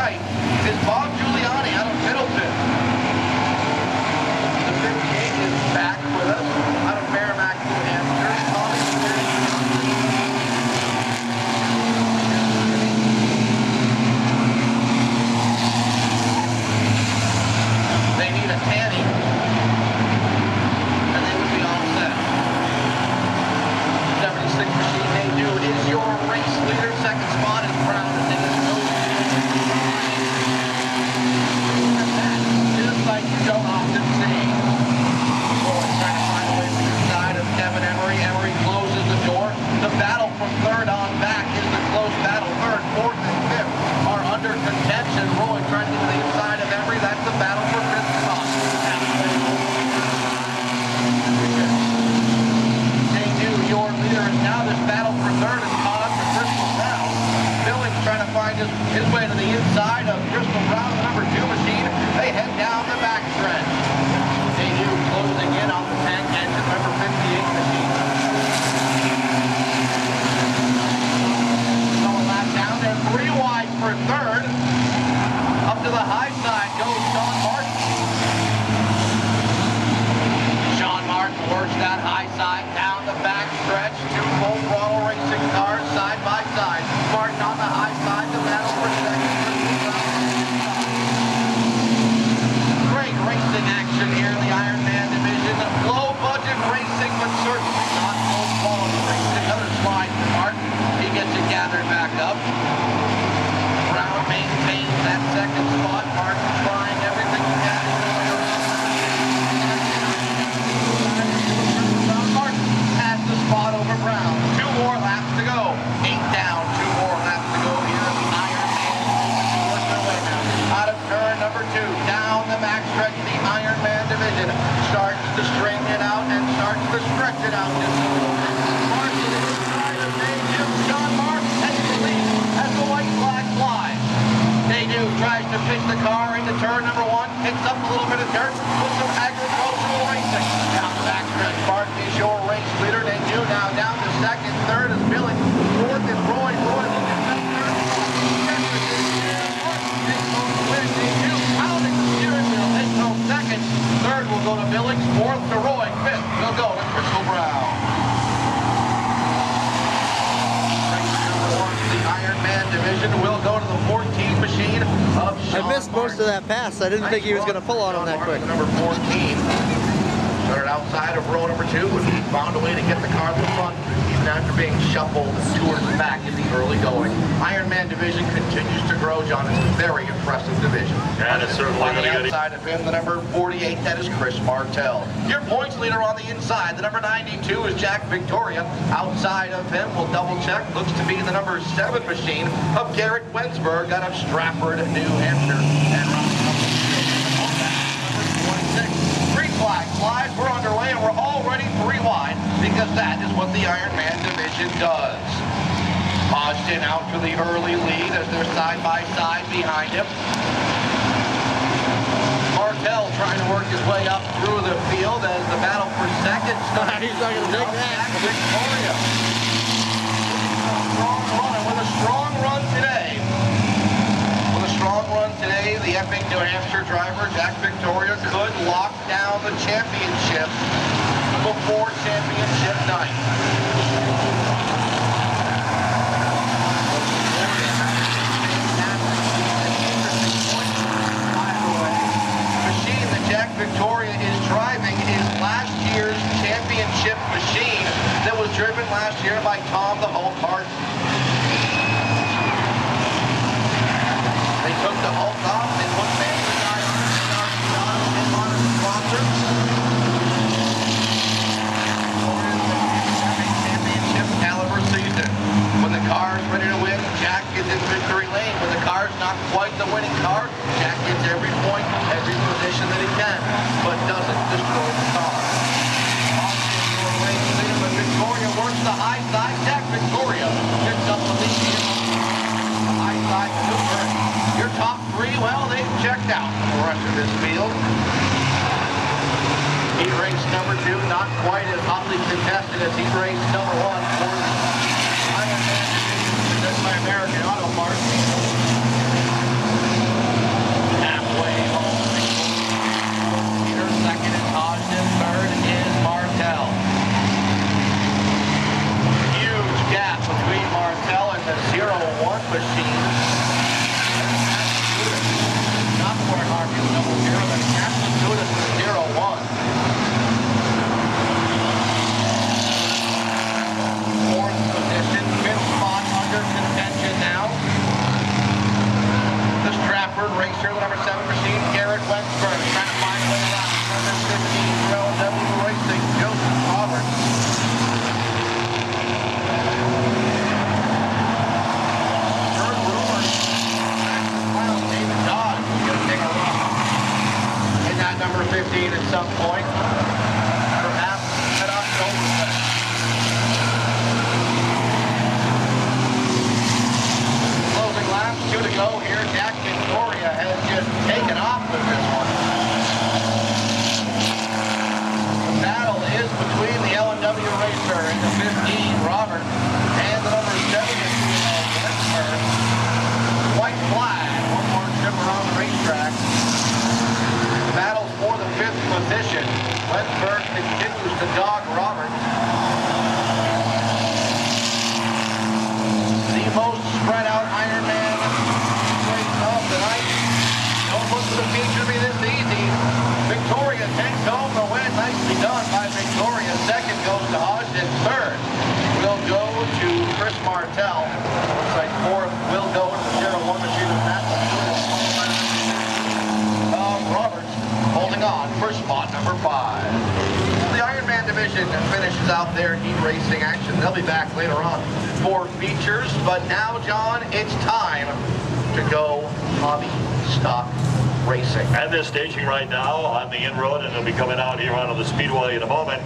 tonight is Bob Giuliani out of Middleton. The 58 is back with us out of Merrimack, New Hampshire. They need a tanning, and they would be all set. 76 machine they do is your race leader. Second spot is Brown. Just like you don't often see. Boy, trying to find a way to the side of Kevin Emery. Emery closes the door. The battle from third on back is the close battle. Third, fourth, and fifth are under contention. Roy trying to get to the inside of Emery. That's the battle for fifth spot. They do. Your leader is now this battle for third is caught up to Crystal Brown. Billings trying to find his way to the inside of Crystal Brown, the number 2 machine. They head down the back stretch. They do closing in on the tank engine, number 58 machine. So a lap down there, 3 wide for third. Up to the high side goes Sean Martin. Sean Martin works that high side down the back stretch. 2 full throttle racing cars side by side. Martin on the high side, the battle for second. Great racing action here in the Ironman division. Low budget racing, but certainly not low quality racing. Another slide for Martin. He gets it gathered back up. Brown maintains that second spot. Martin trying everything he can. Martin has the spot over Brown. 2 more laps to go. 8 down. 2 more laps to go here in the Ironman. Working their way now. Out of turn number 2. Down the back stretch of the Ironman division. Starts to straighten it out and starts to stretch it out. Martin inside of Daydew. Sean Martin takes the lead as the white flag flies. Daydew tries to pitch the car into turn number 1. Picks up a little bit of dirt with some agricultural racing. Down the back stretch. Martin is your race leader. Daydew now down to second. Third is Billy. Fourth is Roy. Roy second. Third will go to Billings. Fourth to Roy. Fifth will go to Crystal Brown. Race number 1, the Ironman division, will go to the 14 machine of Sean I missed most Martin. of that pass. I didn't think he was going to pull on him that quick. Number 14. Started outside of row number 2, and he found a way to get the car to the front, even after being shuffled towards the back in the early going. Ironman division continues to grow, John. It's a very impressive division. Yeah, it's certainly going to get outside of him, the number 48, that is Chris Martell. Your points leader on the inside, the number 92 is Jack Victoria. Outside of him, we'll double check, looks to be the number 7 machine of Garrett Wensberg out of Stratford, New Hampshire. And flag flies. We're underway and we're already 3 wide because that is what the Ironman division does. Hodgson out for the early lead as they're side by side behind him. Martell trying to work his way up through the field as the battle for second starts. He's not going to take that. Victoria. Strong run, and with a strong run today. Strong run today, the Epping, New Hampshire driver, Jack Victoria, could lock down the championship before championship night. The machine that Jack Victoria is driving is last year's championship machine that was driven last year by Tom the Hulk Hart. They took the Hulk off, they put Manny guy on him on his sponsor. Championship caliber season. When the car's ready to win, Jack is in victory lane. When the car's not quite the winning car, Jack gets every point, every position that he can, but doesn't destroy the car. But Victoria works the high side. Jack Victoria picks up the lead here. High side maneuver. Your top 3, well, they've checked out the rest of this field. Heat race number 2, not quite as hotly contested as heat race number 1 for the Ironman division by American Auto Parts. Not Fort Harvey, 0-0, but Captain Judas is 0-1. Fourth position, fifth spot under contention now. The Stratford racer, the number 7 machine, Garrett Wexford, trying to find a way around. Number 15, for LW Racing, Joseph Roberts. Heard rumors, David Dodge is going to take a run in that number 15 at some point. Perhaps at Oktoberfest. Closing laps, 2 to go here. Jack Victoria has just taken off with this one. The battle is between the L&W racer and the 15, Robert, and the number 7, Wexford. White flag, one more trip around the racetrack. The battle's for the 5th position. Wexford continues to dog Robert. The most spread out Ironman race of the night. Don't look for the feature to be this easy. Victoria takes home the win. Nicely done by Victoria. Second goes to Hodge, and third will go to Chris Martell. Looks like fourth will go to the 0-1 machine of Matt. Roberts holding on for spot number 5. The Ironman division finishes out their heat racing action. They'll be back later on for features. But now, John, it's time to go hobby stock racing. And they're staging right now on the in-road, and they'll be coming out here onto the speedway in a moment.